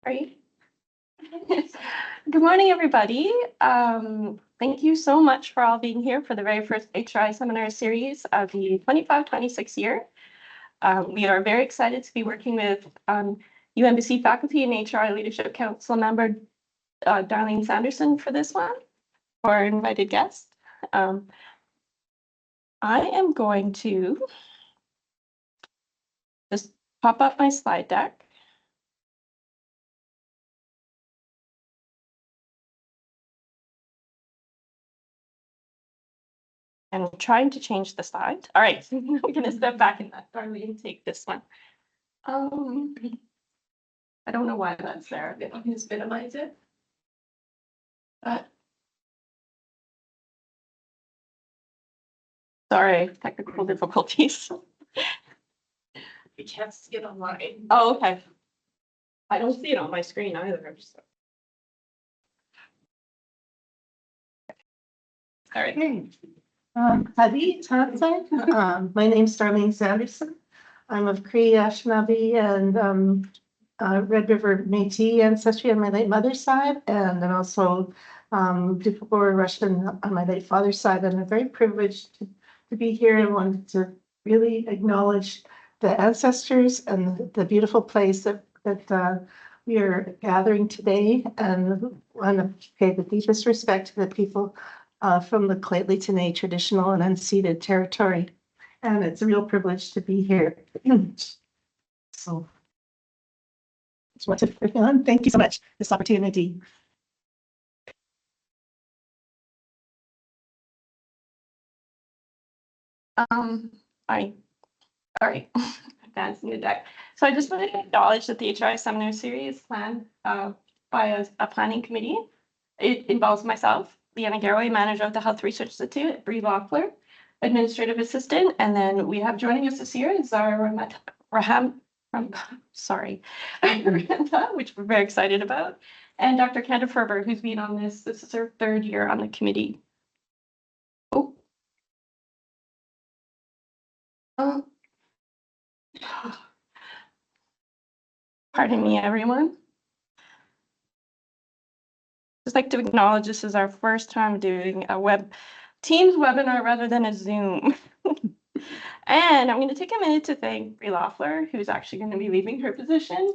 Right. Good morning, everybody. Thank you so much for all being here for the very first HRI seminar series of the 25-26 year. We are very excited to be working with UNBC faculty and HRI Leadership Council member Darlene Sanderson for this one, for our invited guest. I am going to just pop up my slide deck. And trying to change the slide. All right, I'm going to step back in that, Darlene, and take this one. I don't know why that's there. I can just minimize it. Sorry, technical difficulties. You can't see it online. Oh, okay. I don't see it on my screen either. So. All right. Hey. Hadi, my name's Darlene Sanderson. I'm of Cree, Anishinaabe, and Red River Métis ancestry on my late mother's side, and then also Dufur Russian on my late father's side. And I'm very privileged to be here and wanted to really acknowledge the ancestors and the beautiful place that we are gathering today, and want to pay the deepest respect to the people from the Lheidli traditional and unceded territory. And it's a real privilege to be here. So just want to bring on. Thank you so much for this opportunity. All right, advancing the deck. So I just wanted to acknowledge that the HRI seminar series is planned by a planning committee. It involves myself, Leanna Garraway, manager of the Health Research Institute, Bree Loeffler, administrative assistant, and then we have joining us this year is our which we're very excited about, and Dr. Kanda Ferber, who's been on this. This is her third year on the committee. Oh. Pardon me, everyone. Just like to acknowledge this is our first time doing a Teams webinar rather than a Zoom. And I'm going to take a minute to thank Brie Loeffler, who's actually going to be leaving her position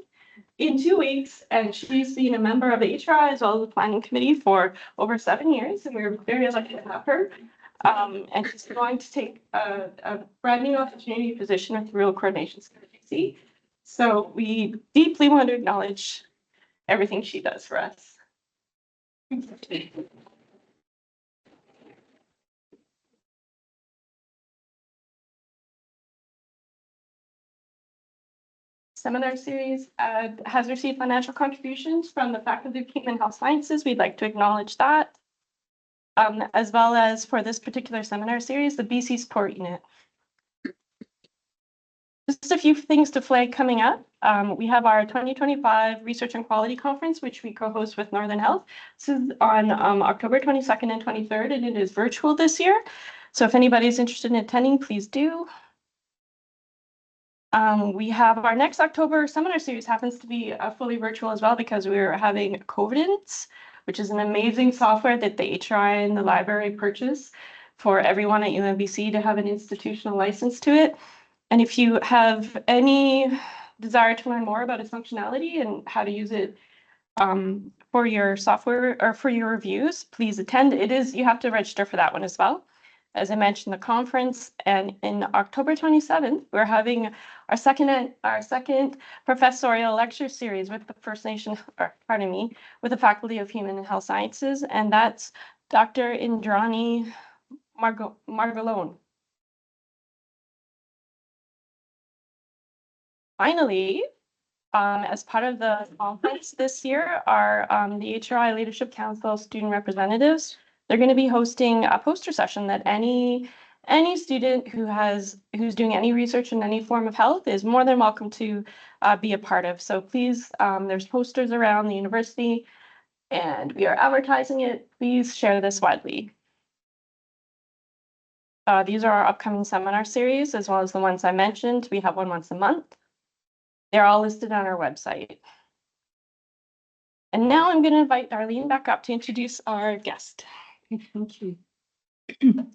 in 2 weeks. And she's been a member of the HRI as well as the planning committee for over 7 years. And we're very lucky to have her. And she's going to take a brand new opportunity position with Rural Coordination Strategy. So we deeply want to acknowledge everything she does for us. Seminar series has received financial contributions from the Faculty of Human Health Sciences. We'd like to acknowledge that. As well as for this particular seminar series, the BC Support Unit. Just a few things to flag coming up. We have our 2025 Research and Quality Conference, which we co-host with Northern Health. This is on October 22nd and 23rd, and it is virtual this year. So if anybody's interested in attending, please do. We have our next October seminar series happens to be fully virtual as well because we're having Covidence, which is an amazing software that the HRI and the library purchase for everyone at UMBC to have an institutional license to it. And if you have any desire to learn more about its functionality and how to use it for your software or for your reviews, please attend. You have to register for that one as well. As I mentioned, the conference, and in October 27th, we're having our second professorial lecture series with the with the Faculty of Human and Health Sciences, and that's Dr. Indrani Margolone. Finally, as part of the conference this year, our the HRI Leadership Council student representatives, they're going to be hosting a poster session that any student who's doing any research in any form of health is more than welcome to be a part of. So please, there's posters around the university, and we are advertising it. Please share this widely. These are our upcoming seminar series, as well as the ones I mentioned. We have one once a month. They're all listed on our website. And now I'm going to invite Darlene back up to introduce our guest. Thank you. So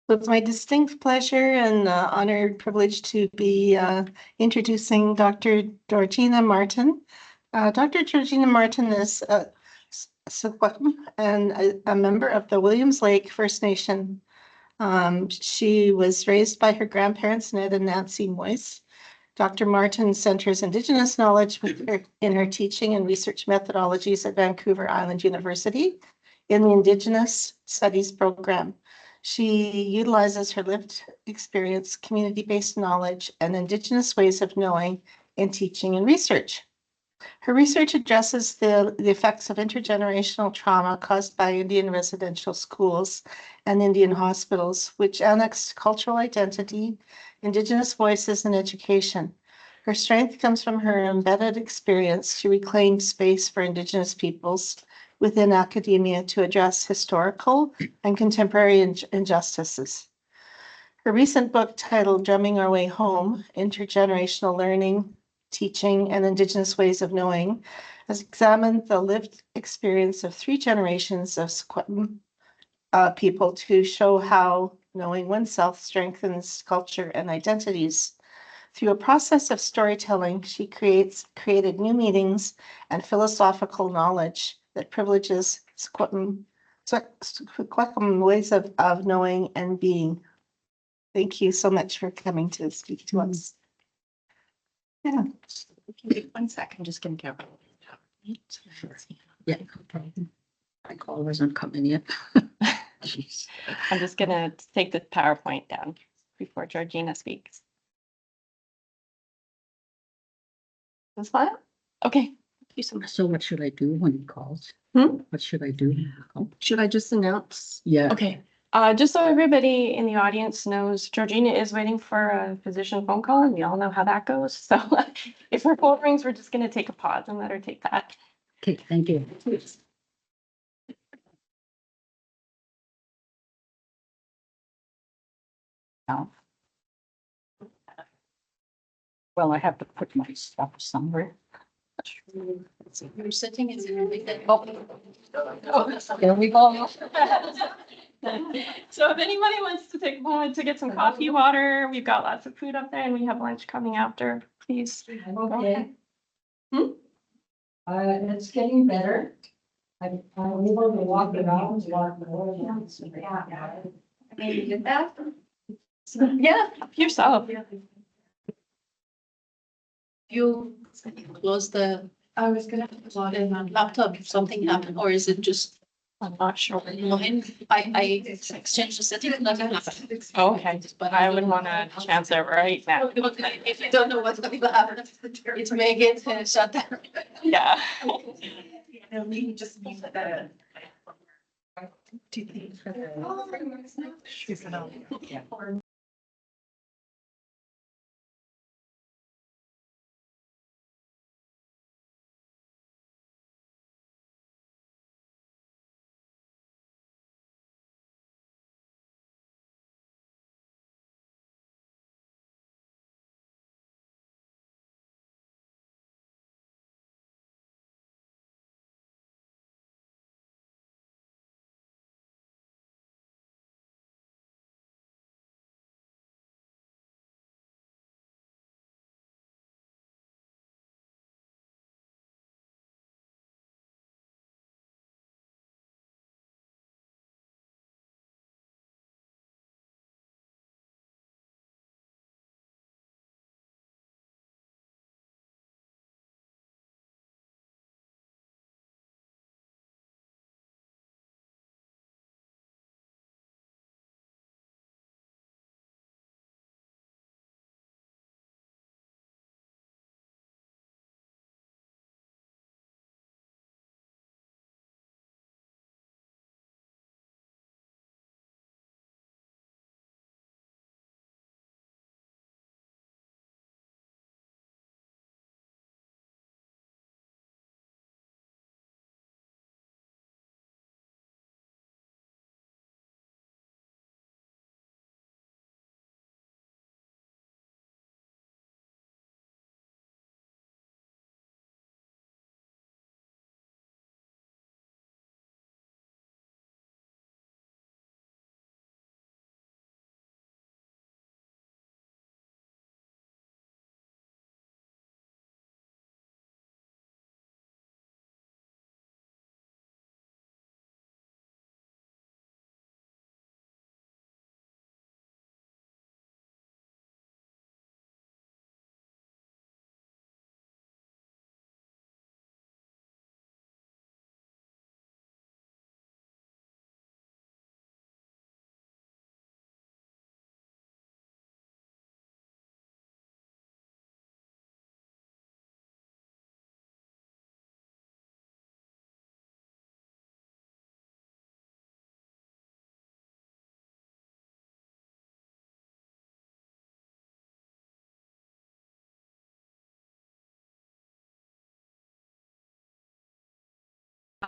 it's my distinct pleasure and honored privilege to be introducing Dr. Georgina Martin. Dr. Georgina Martin is Xwulmuxw and a member of the Williams Lake First Nation. She was raised by her grandparents, Ned and Nancy Moyse. Dr. Martin centers Indigenous knowledge in her teaching and research methodologies at Vancouver Island University in the Indigenous Studies program. She utilizes her lived experience, community-based knowledge, and Indigenous ways of knowing in teaching and research. Her research addresses the effects of intergenerational trauma caused by Indian residential schools and Indian hospitals, which annexed cultural identity, Indigenous voices, and education. Her strength comes from her embedded experience to reclaim space for Indigenous peoples within academia to address historical and contemporary injustices. Her recent book titled Drumming Our Way Home, Intergenerational Learning, Teaching, and Indigenous Ways of Knowing has examined the lived experience of 3 generations of Xwulmuxw people to show how knowing oneself strengthens culture and identities. Through a process of storytelling, she created new meanings and philosophical knowledge that privileges Xwulmuxw ways of knowing and being. Thank you so much for coming to speak to us. Yeah. Okay, 1 second, I'm just gonna get. Sure. Yeah, no problem. My call wasn't coming yet. Jeez. I'm just going to take the PowerPoint down before Georgina speaks. This file? Okay. Thank you so much. So what should I do when he calls? What should I do? Should I just announce? Yeah. Okay. Just so everybody in the audience knows, Georgina is waiting for a physician phone call, and we all know how that goes. So if her phone rings, we're just going to take a pause and let her take that. Okay, thank you. Now. Well, I have to put my stuff somewhere. You're sitting in there. Oh, there we go. So if anybody wants to take a moment to get some coffee, water, we've got lots of food up there and we have lunch coming after, please. go ahead. It's getting better. I'm able to walk around, walk more. Maybe you did that? Yeah, yourself. You close the I was gonna. laptop if something happened, or is it just I'm not sure. mine? I exchanged the setting, nothing happened. Okay, but I wouldn't want to chance it right now. If you don't know what's going to happen, it may get shut down. Yeah.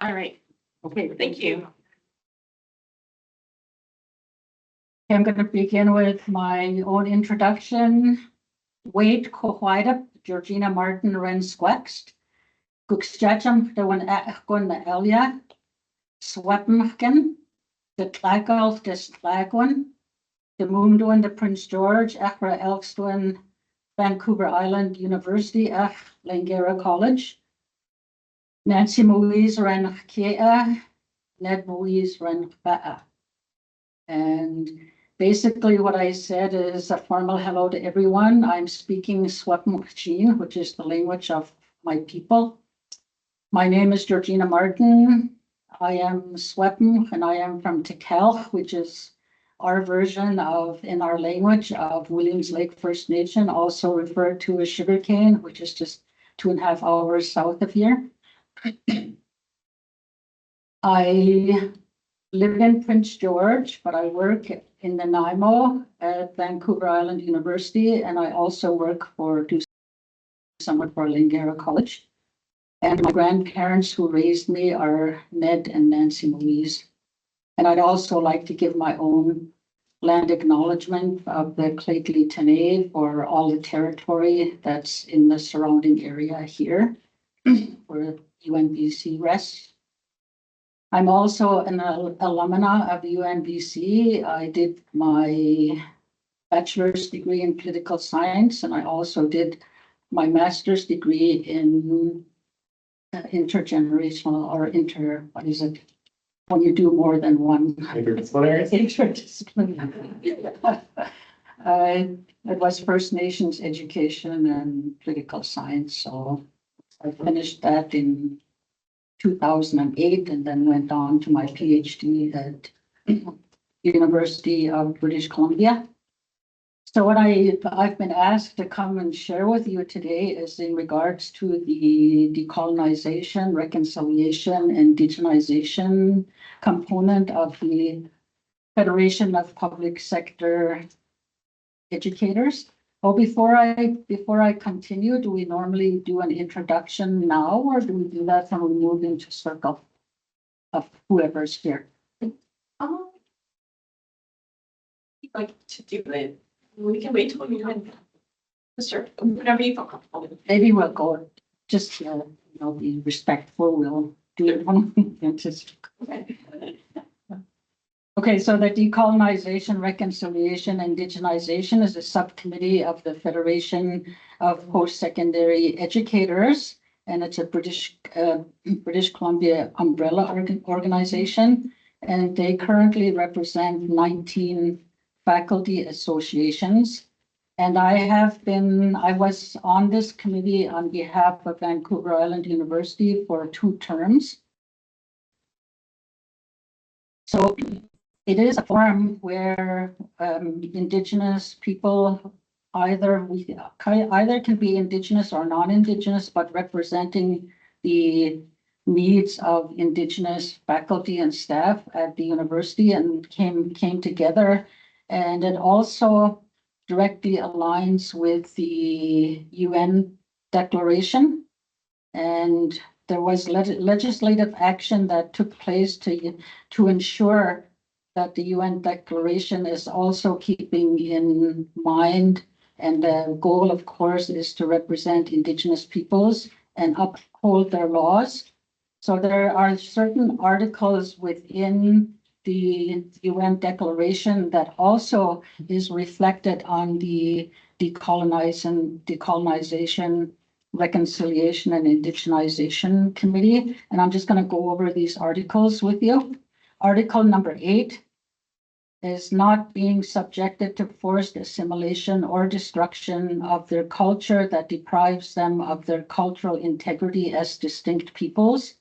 All right. Okay, Thank you. I'm going to begin with my own introduction. Wade Cohuida, Georgina Martin Ren Xwulmuxw, Gugstjacham, the one Gon Elia, Swepmken, the Tlagal, the Slagwan, the Moomdoin, the Prince George, Achra Elkstone, Vancouver Island University, Langara College, Nancy Moise Ren Kea, Ned Moise Ren Ba'a. And basically what I said is a formal hello to everyone. I'm speaking Xwulmuxw, which is the language of my people. My name is Georgina Martin. I am Xwulmuxw and I am from Tekel, which is our version of, in our language, of Williams Lake First Nation, also referred to as sugarcane, which is just 2.5 hours south of here. I live in Prince George, but I work in Nanaimo at Vancouver Island University, and I also work for somewhat for Langara College. And my grandparents who raised me are Ned and Nancy Moise. And I'd also like to give my own land acknowledgement of the Claytley Tene for all the territory that's in the surrounding area here where UNBC rests. I'm also an alumna of UNBC. I did my bachelor's degree in political science, and I also did my master's degree in intergenerational or what is it? When you do more than one. Interdisciplinary. Interdisciplinary. It was First Nations education and political science. So I finished that in 2008 and then went on to my PhD at University of British Columbia. So what I've been asked to come and share with you today is in regards to the decolonization, reconciliation, and Indigenization component of the Federation of Public Sector Educators. Oh, before I continue, do we normally do an introduction now, or do we do that when we move into circle of whoever's here? Like to do it. We can wait till you can. Sure, whenever you feel comfortable. Maybe we'll go, just, be respectful, we'll do it when we get into circle. Okay. Okay, so the Decolonization, Reconciliation, and Indigenization is a subcommittee of the Federation of Post-Secondary Educators, and it's a British Columbia umbrella organization, and they currently represent 19 faculty associations. And I was on this committee on behalf of Vancouver Island University for 2 terms. So it is a forum where Indigenous people either can be Indigenous or non-Indigenous, but representing the needs of Indigenous faculty and staff at the university and came together. And it also directly aligns with the UN Declaration. And there was legislative action that took place to ensure that the UN Declaration is also keeping in mind, and the goal, of course, is to represent Indigenous peoples and uphold their laws. So there are certain articles within the UN Declaration that also is reflected on the Decolonization, Reconciliation, and Indigenization Committee. And I'm just going to go over these articles with you. Article number 8 is not being subjected to forced assimilation or destruction of their culture that deprives them of their cultural integrity as distinct peoples.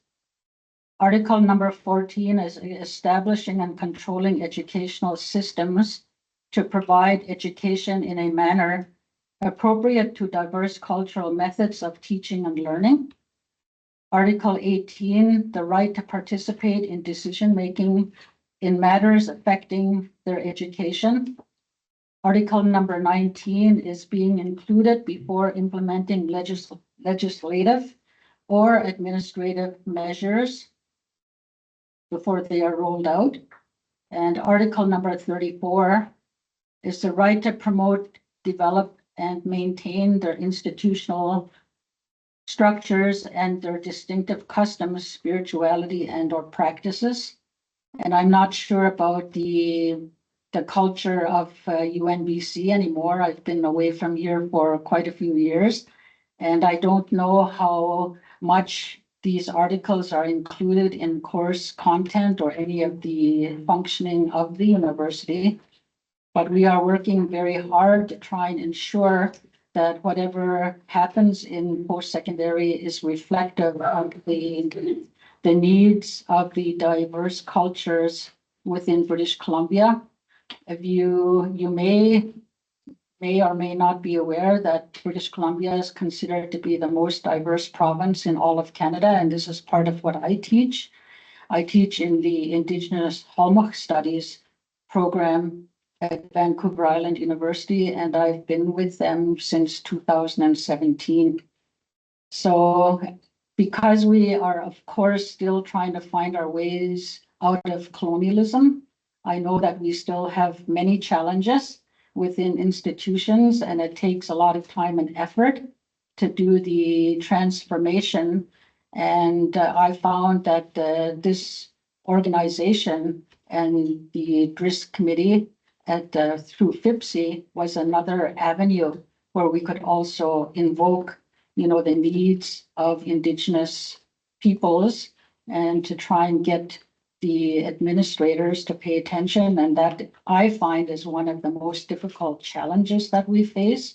Article number 14 is establishing and controlling educational systems to provide education in a manner appropriate to diverse cultural methods of teaching and learning. Article 18, the right to participate in decision-making in matters affecting their education. Article number 19 is being included before implementing legislative or administrative measures before they are rolled out. And article number 34 is the right to promote, develop, and maintain their institutional structures and their distinctive customs, spirituality, and/or practices. And I'm not sure about the culture of UNBC anymore. I've been away from here for quite a few years, and I don't know how much these articles are included in course content or any of the functioning of the university. But we are working very hard to try and ensure that whatever happens in post-secondary is reflective of the needs of the diverse cultures within British Columbia. If you may or may not be aware that British Columbia is considered to be the most diverse province in all of Canada, and this is part of what I teach. I teach in the Indigenous Xwulmuxw Studies program at Vancouver Island University, and I've been with them since 2017. So because we are, of course, still trying to find our ways out of colonialism, I know that we still have many challenges within institutions, and it takes a lot of time and effort to do the transformation. And I found that this organization and the DRISC committee through FIPSI was another avenue where we could also invoke, the needs of Indigenous peoples and to try and get the administrators to pay attention. And that I find is one of the most difficult challenges that we face,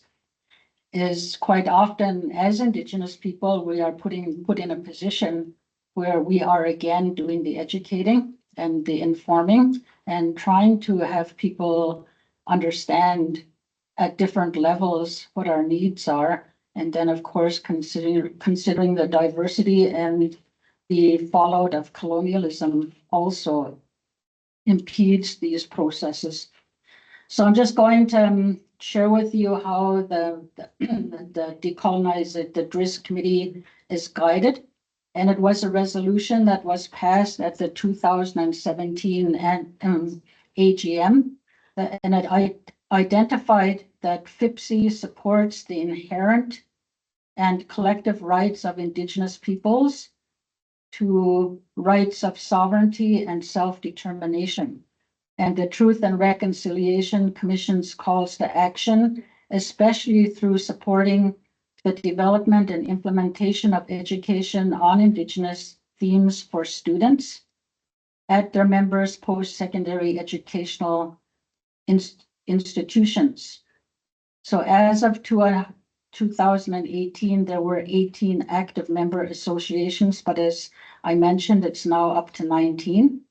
is quite often as Indigenous people, we are put in a position where we are again doing the educating and the informing and trying to have people understand at different levels what our needs are. And then, of course, considering the diversity and the fallout of colonialism also impedes these processes. So I'm just going to share with you how the Decolonization, the DRISC committee is guided. And it was a resolution that was passed at the 2017 AGM. And it identified that FIPSI supports the inherent and collective rights of Indigenous peoples to rights of sovereignty and self-determination. And the Truth and Reconciliation Commission's calls to action, especially through supporting the development and implementation of education on Indigenous themes for students at their members' post-secondary educational institutions. So as of 2018, there were 18 active member associations, but as I mentioned, it's now up to 19.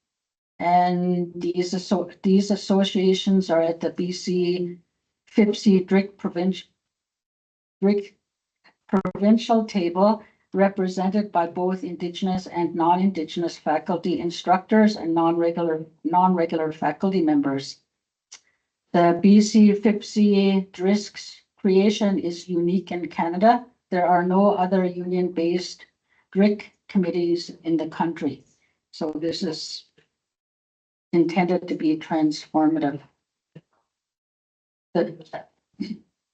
And these associations are at the BC FIPSI DRIC provincial table, represented by both Indigenous and non-Indigenous faculty instructors and non-regular faculty members. The BC FIPSI DRISC's creation is unique in Canada. There are no other union-based DRIC committees in the country. So this is intended to be transformative.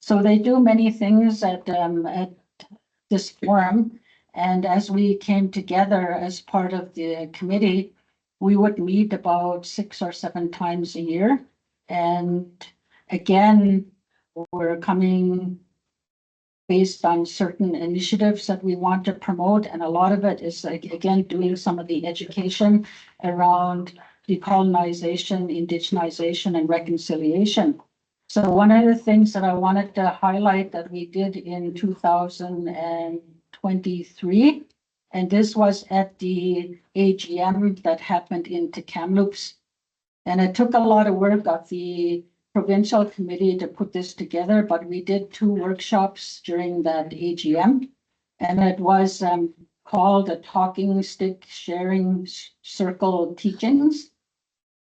So they do many things at this forum. And as we came together as part of the committee, we would meet about 6 or 7 times a year. And again, we're coming based on certain initiatives that we want to promote. And a lot of it is, like, again, doing some of the education around decolonization, indigenization, and reconciliation. So one of the things that I wanted to highlight that we did in 2023, and this was at the AGM that happened in Kamloops. And it took a lot of work of the provincial committee to put this together, but we did 2 workshops during that AGM. And it was called a Talking Stick Sharing Circle Teachings.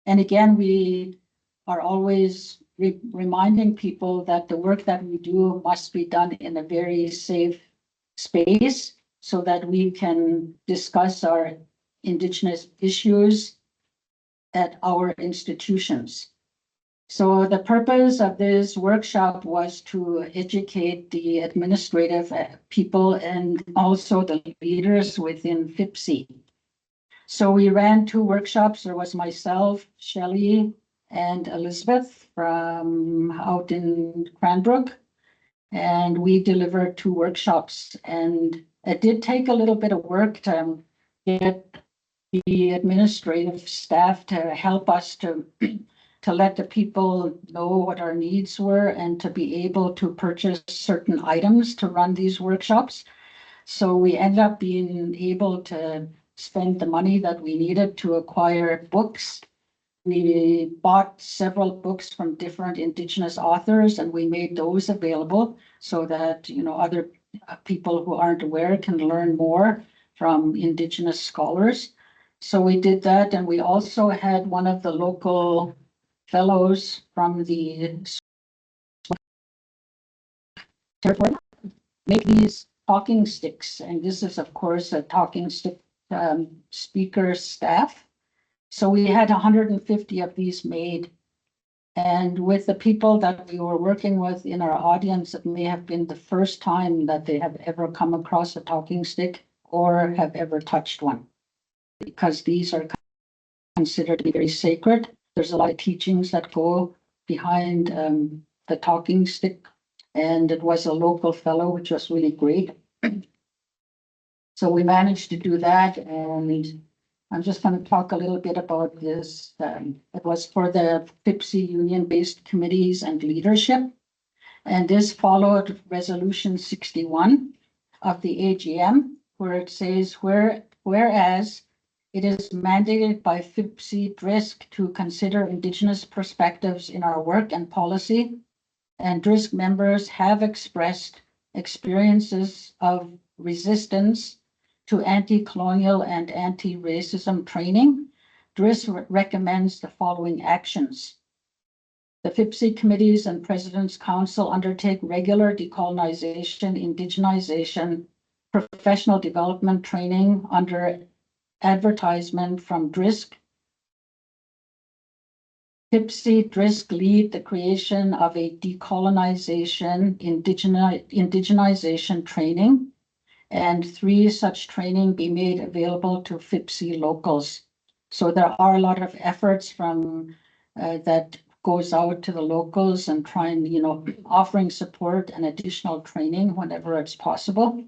And again, we are always reminding people that the work that we do must be done in a very safe space so that we can discuss our Indigenous issues at our institutions. So the purpose of this workshop was to educate the administrative people and also the leaders within FIPSI. So we ran 2 workshops. There was myself, Shelley, and Elizabeth from out in Cranbrook. And we delivered 2 workshops. And it did take a little bit of work to get the administrative staff to help us to let the people know what our needs were and to be able to purchase certain items to run these workshops. So we ended up being able to spend the money that we needed to acquire books. We bought several books from different Indigenous authors, and we made those available so that, other people who aren't aware can learn more from Indigenous scholars. So we did that, and we also had one of the local fellows from the territory make these talking sticks. And this is, of course, a talking stick speaker staff. So we had 150 of these made. And with the people that we were working with in our audience, it may have been the first time that they have ever come across a talking stick or have ever touched one, because these are consider to be very sacred. There's a lot of teachings that go behind the talking stick, and it was a local fellow, which was really great. So we managed to do that, and I'm just going to talk a little bit about this. It was for the FIPSI union-based committees and leadership, and this followed Resolution 61 of the AGM, where it says, whereas it is mandated by FIPSI DRISC to consider Indigenous perspectives in our work and policy, and DRISC members have expressed experiences of resistance to anti-colonial and anti-racism training, DRISC recommends the following actions. The FIPSI committees and President's Council undertake regular decolonization, indigenization, professional development training under advertisement from DRISC. FIPSI DRISC lead the creation of a decolonization, indigenization training, and 3 such training be made available to FIPSI locals. So there are a lot of efforts from that goes out to the locals and trying, offering support and additional training whenever it's possible.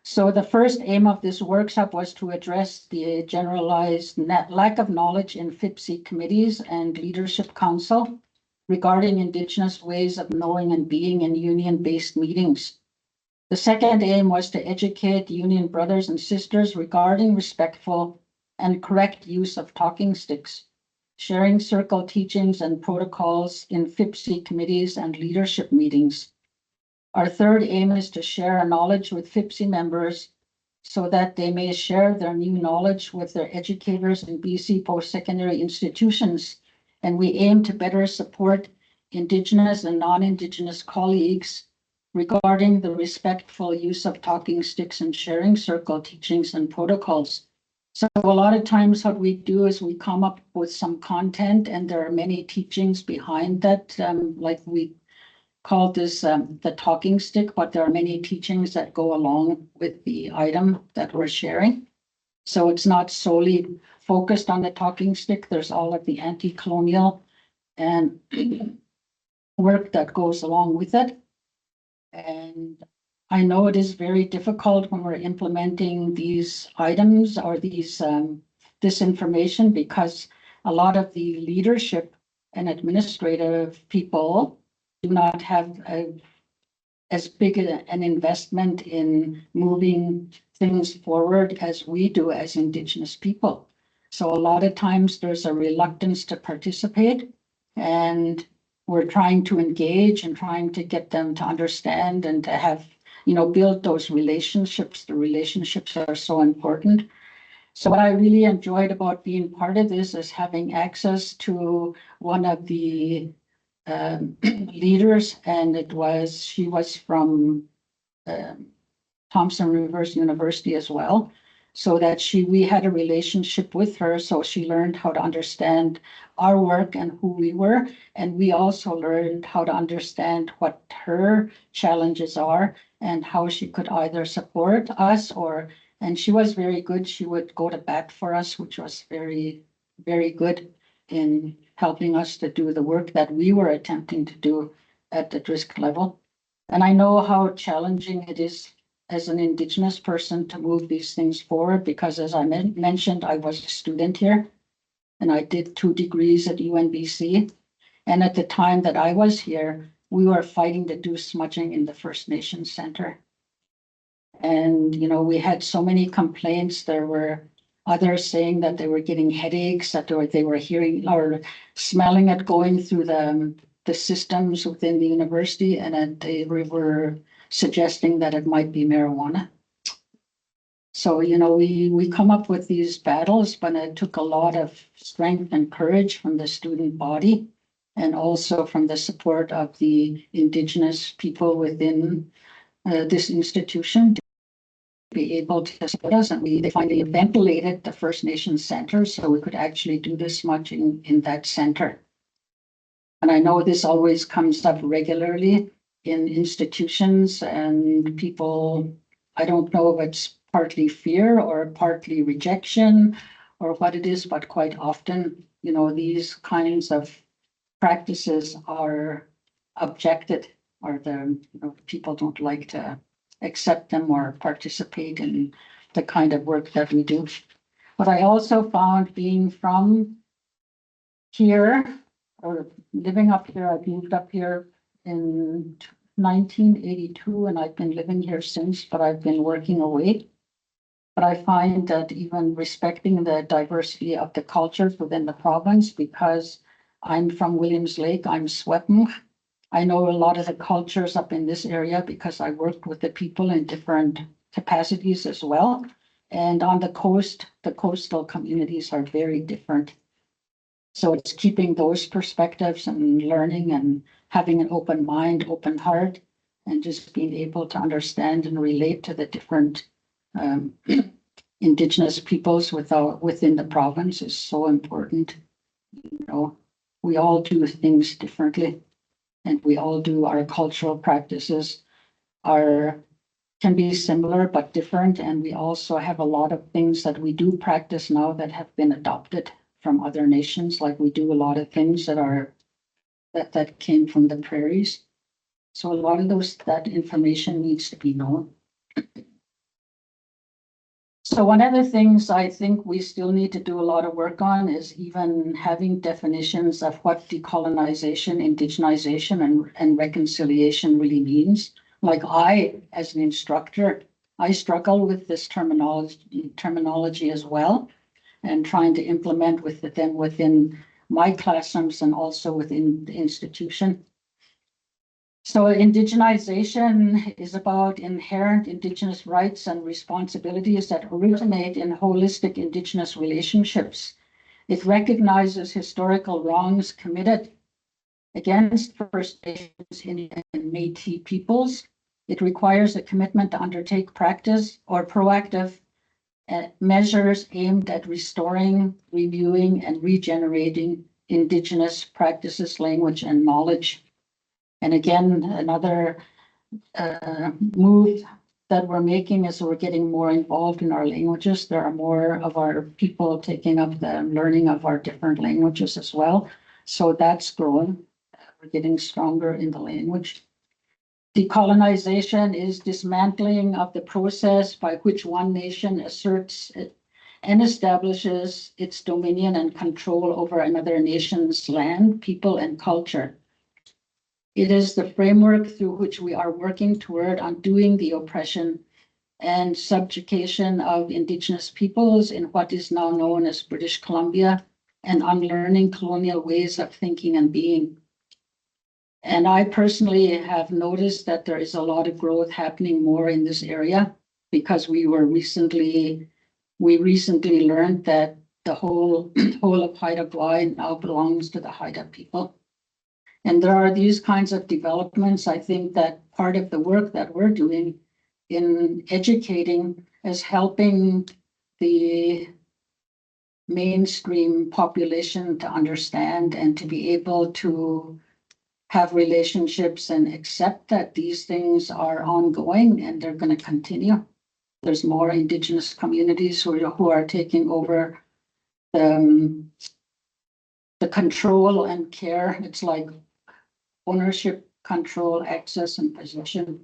So the first aim of this workshop was to address the generalized lack of knowledge in FIPSI committees and leadership council regarding Indigenous ways of knowing and being in union-based meetings. The second aim was to educate union brothers and sisters regarding respectful and correct use of talking sticks, sharing circle teachings and protocols in FIPSI committees and leadership meetings. Our third aim is to share our knowledge with FIPSI members so that they may share their new knowledge with their educators in BC post-secondary institutions. And we aim to better support Indigenous and non-Indigenous colleagues regarding the respectful use of talking sticks and sharing circle teachings and protocols. So a lot of times what we do is we come up with some content, and there are many teachings behind that, like we call this the talking stick, but there are many teachings that go along with the item that we're sharing. So it's not solely focused on the talking stick. There's all of the anti-colonial and work that goes along with it. And I know it is very difficult when we're implementing these items or these this information, because a lot of the leadership and administrative people do not have as big an investment in moving things forward as we do as Indigenous people. So a lot of times there's a reluctance to participate, and we're trying to engage and trying to get them to understand and to have, build those relationships. The relationships are so important. So what I really enjoyed about being part of this is having access to one of the leaders, and she was from Thompson Rivers University as well, so that we had a relationship with her, so she learned how to understand our work and who we were, and we also learned how to understand what her challenges are and how she could either support us and she was very good. She would go to bat for us, which was very, very good in helping us to do the work that we were attempting to do at the DRISC level. And I know how challenging it is as an Indigenous person to move these things forward, because as I mentioned, I was a student here and I did 2 degrees at UNBC. And at the time that I was here, we were fighting to do smudging in the First Nations Center. And, we had so many complaints. There were others saying that they were getting headaches, that they were hearing or smelling it going through the systems within the university, and that they were suggesting that it might be marijuana. So, we come up with these battles, but it took a lot of strength and courage from the student body, and also from the support of the Indigenous people within this institution to be able to support us. And they finally ventilated the First Nations Center, so we could actually do this much in that center. And I know this always comes up regularly in institutions, and people, I don't know if it's partly fear or partly rejection or what it is, but quite often, you know, these kinds of practices are objected, or people don't like to accept them or participate in the kind of work that we do. But I also found, being from here or living up here, I moved up here in 1982, and I've been living here since, but I've been working away. But I find that even respecting the diversity of the cultures within the province, because I'm from Williams Lake, I'm Xwulmuxw. I know a lot of the cultures up in this area because I worked with the people in different capacities as well. And on the coast, the coastal communities are very different. So it's keeping those perspectives and learning and having an open mind, open heart, and just being able to understand and relate to the different Indigenous peoples within the province is so important. You know, we all do things differently, and we all do our cultural practices can be similar but different. And we also have a lot of things that we do practice now that have been adopted from other nations. Like we do a lot of things that came from the prairies. So a lot of that information needs to be known. So one of the things I think we still need to do a lot of work on is even having definitions of what decolonization, indigenization, and reconciliation really means. Like as an instructor, I struggle with this terminology as well, and trying to implement them within my classrooms and also within the institution. So indigenization is about inherent Indigenous rights and responsibilities that originate in holistic Indigenous relationships. It recognizes historical wrongs committed against First Nations, Indian, and Métis peoples. It requires a commitment to undertake practice or proactive measures aimed at restoring, reviewing, and regenerating Indigenous practices, language, and knowledge. And again, another move that we're making is we're getting more involved in our languages. There are more of our people taking up the learning of our different languages as well. So that's growing. We're getting stronger in the language. Decolonization is dismantling of the process by which one nation asserts and establishes its dominion and control over another nation's land, people, and culture. It is the framework through which we are working toward undoing the oppression and subjugation of Indigenous peoples in what is now known as British Columbia, and unlearning colonial ways of thinking and being. And I personally have noticed that there is a lot of growth happening more in this area, because we recently learned that the whole of Haida Gwaii now belongs to the Haida people. And there are these kinds of developments. I think that part of the work that we're doing in educating is helping the mainstream population to understand and to be able to have relationships and accept that these things are ongoing and they're going to continue. There's more Indigenous communities who are taking over the control and care. It's like ownership, control, access, and possession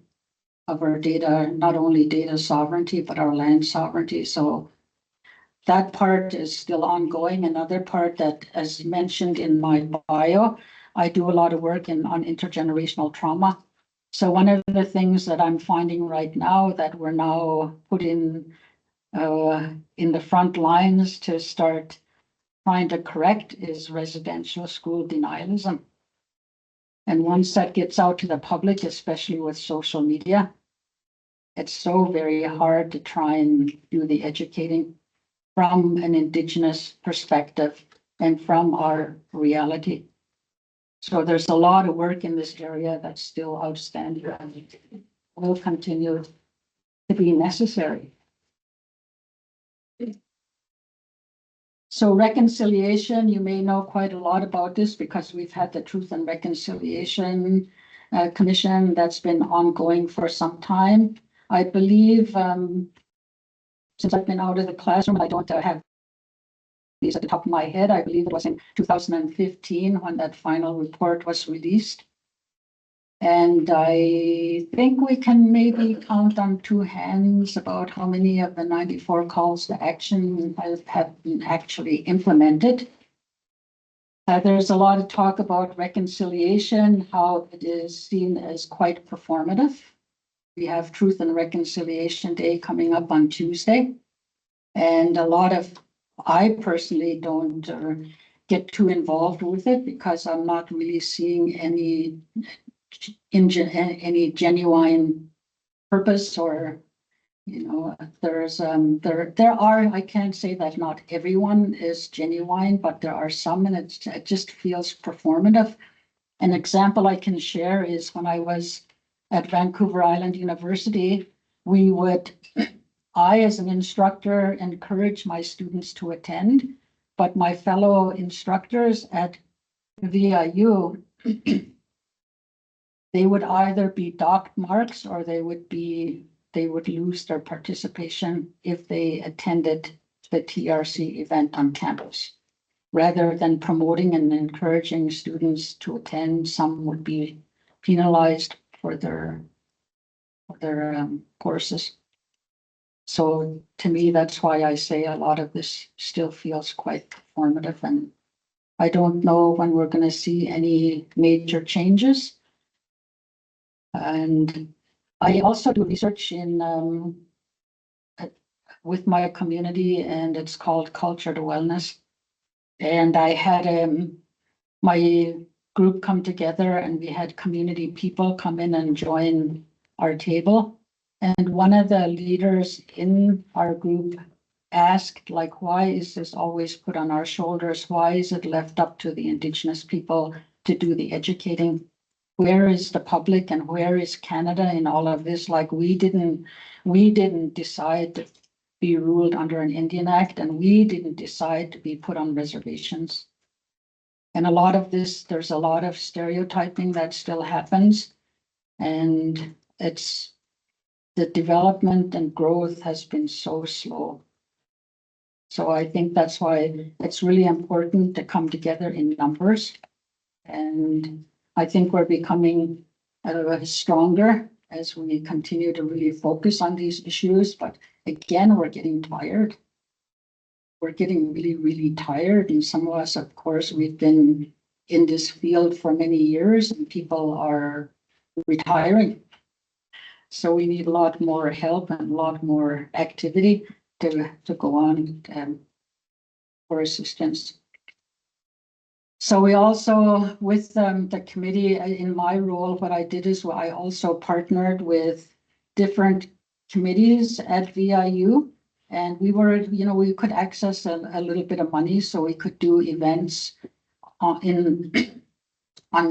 of our data, not only data sovereignty, but our land sovereignty. So that part is still ongoing. Another part that, as mentioned in my bio, I do a lot of work on intergenerational trauma. So one of the things that I'm finding right now that we're now put in the front lines to start trying to correct is residential school denialism. And once that gets out to the public, especially with social media, it's so very hard to try and do the educating from an Indigenous perspective and from our reality. So there's a lot of work in this area that's still outstanding and will continue to be necessary. So reconciliation, you may know quite a lot about this because we've had the Truth and Reconciliation Commission that's been ongoing for some time. I believe since I've been out of the classroom, I don't have at the top of my head. I believe it was in 2015 when that final report was released. And I think we can maybe count on two hands about how many of the 94 calls to action have been actually implemented. There's a lot of talk about reconciliation, how it is seen as quite performative. We have Truth and Reconciliation Day coming up on Tuesday. And I personally don't get too involved with it because I'm not really seeing any genuine purpose, or there are, I can't say that not everyone is genuine, but there are some, and it just feels performative. An example I can share is when I was at Vancouver Island University, I as an instructor encourage my students to attend, but my fellow instructors at VIU, they would either be docked marks or they would lose their participation if they attended the TRC event on campus. Rather than promoting and encouraging students to attend, some would be penalized for their courses. So to me, that's why I say a lot of this still feels quite performative, and I don't know when we're going to see any major changes. And I also do research with my community, and it's called Culture to Wellness. And I had my group come together, and we had community people come in and join our table. And one of the leaders in our group asked, like, why is this always put on our shoulders? Why is it left up to the Indigenous people to do the educating? Where is the public and where is Canada in all of this? Like, we didn't decide to be ruled under an Indian Act, and we didn't decide to be put on reservations. And a lot of this, there's a lot of stereotyping that still happens, and the development and growth has been so slow. So I think that's why it's really important to come together in numbers. And I think we're becoming stronger as we continue to really focus on these issues. But again, we're getting tired. We're getting really, really tired. And some of us, of course, we've been in this field for many years, and people are retiring. So we need a lot more help and a lot more activity to go on for assistance. So we also, with the committee, in my role, what I did is I also partnered with different committees at VIU, and we could access a little bit of money, so we could do events on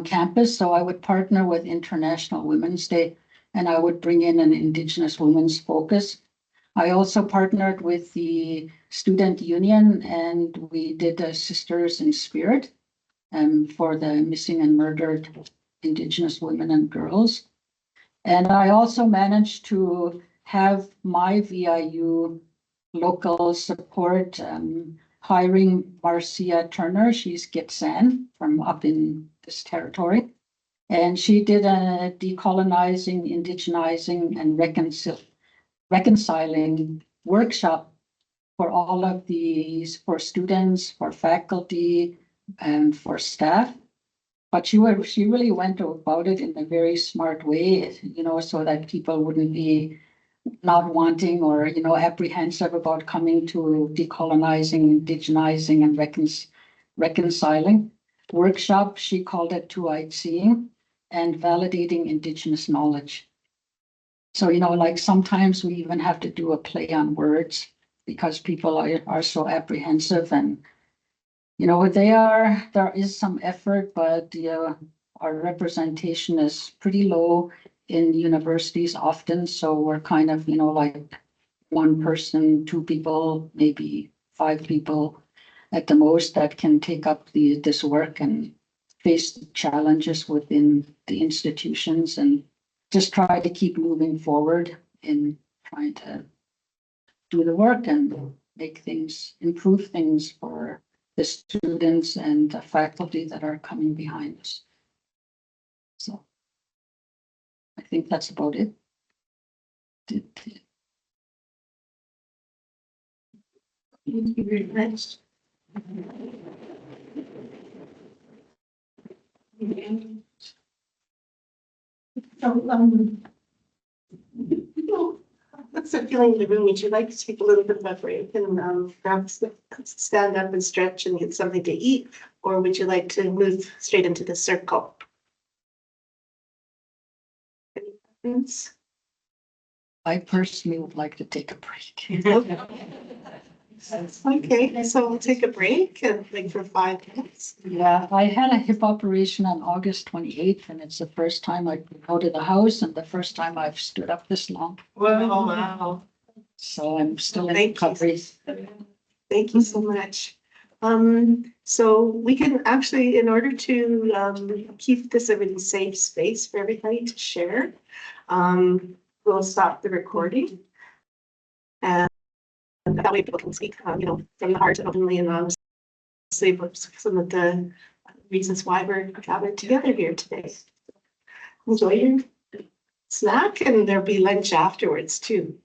campus. So I would partner with International Women's Day, and I would bring in an Indigenous women's focus. I also partnered with the student union, and we did a Sisters in Spirit for the missing and murdered Indigenous women and girls. And I also managed to have my VIU local support hiring Marcia Turner. She's Gitxsan from up in this territory. And she did a decolonizing, indigenizing, and reconciling workshop for all of these, for students, for faculty, and for staff. But she really went about it in a very smart way, so that people wouldn't be not wanting or, apprehensive about coming to decolonizing, indigenizing, and reconciling workshop. She called it Two-Eyed Seeing and Validating Indigenous Knowledge. So, like sometimes we even have to do a play on words because people are so apprehensive, and there is some effort, but our representation is pretty low in universities often. So we're kind of, like one person, two people, maybe five people at the most that can take up this work and face the challenges within the institutions and just try to keep moving forward in trying to do the work and make things, improve things for the students and the faculty that are coming behind us. So I think that's about it. Thank you very much. So, circulating the room, would you like to take a little bit of a break and perhaps stand up and stretch and get something to eat? Or would you like to move straight into the circle? Any preference? I personally would like to take a break. Okay, so we'll take a break and like for 5 minutes. Yeah, I had a hip operation on August 28th, and it's the first time I've been out of the house and the first time I've stood up this long. Wow. So I'm still in Thank you. recovery. Thank you so much. So we can actually, in order to keep this a really safe space for everybody to share, we'll stop the recording. And that way people can speak, from the heart and openly and honestly about some of the reasons why we're gathered together here today. Enjoy your snack, and there'll be lunch afterwards too.